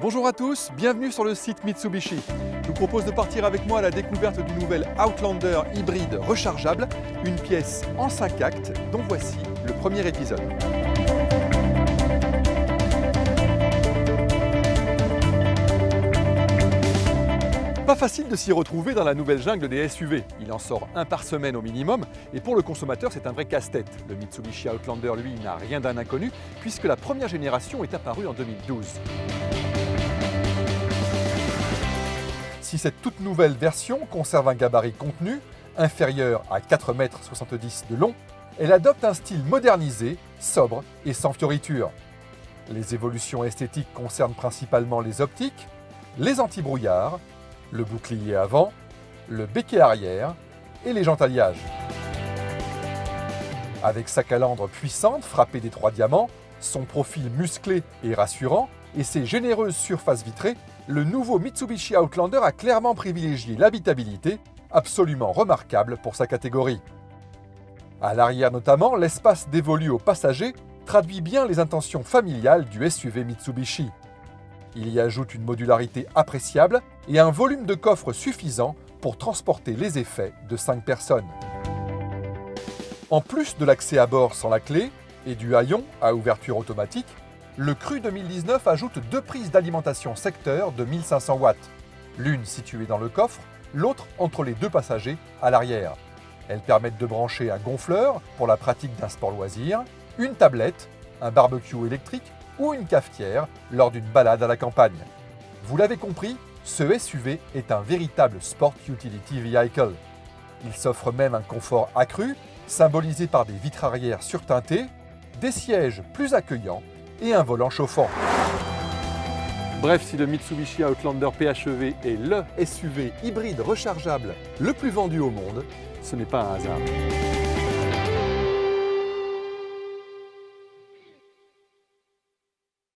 Bonjour à tous, bienvenue sur le site Mitsubishi. Je vous propose de partir avec moi à la découverte du nouvel Outlander hybride rechargeable, une pièce en 5 actes dont voici le premier épisode. Pas facile de s'y retrouver dans la nouvelle jungle des SUV. Il en sort un par semaine au minimum et pour le consommateur c'est un vrai casse-tête. Le Mitsubishi Outlander lui n'a rien d'un inconnu puisque la première génération est apparue en 2012. Si cette toute nouvelle version conserve un gabarit contenu, inférieur à 4,70 m de long, elle adopte un style modernisé, sobre et sans fioritures. Les évolutions esthétiques concernent principalement les optiques, les anti-brouillards, le bouclier avant, le béquet arrière et les jantes alliages. Avec sa calandre puissante frappée des 3 diamants, son profil musclé et rassurant et ses généreuses surfaces vitrées, le nouveau Mitsubishi Outlander a clairement privilégié l'habitabilité, absolument remarquable pour sa catégorie. À l'arrière notamment, l'espace dévolu aux passagers traduit bien les intentions familiales du SUV Mitsubishi. Il y ajoute une modularité appréciable et un volume de coffre suffisant pour transporter les effets de 5 personnes. En plus de l'accès à bord sans la clé et du haillon à ouverture automatique, le Cru 2019 ajoute 2 prises d'alimentation secteur de 1500 watts, l'une située dans le coffre, l'autre entre les 2 passagers à l'arrière. Elles permettent de brancher un gonfleur pour la pratique d'un sport loisir, une tablette, un barbecue électrique ou une cafetière lors d'une balade à la campagne. Vous l'avez compris, ce SUV est un véritable Sport Utility Vehicle. Il s'offre même un confort accru, symbolisé par des vitres arrière surteintées, des sièges plus accueillants et un volant chauffant. Bref, si le Mitsubishi Outlander PHEV est le SUV hybride rechargeable le plus vendu au monde, ce n'est pas un hasard.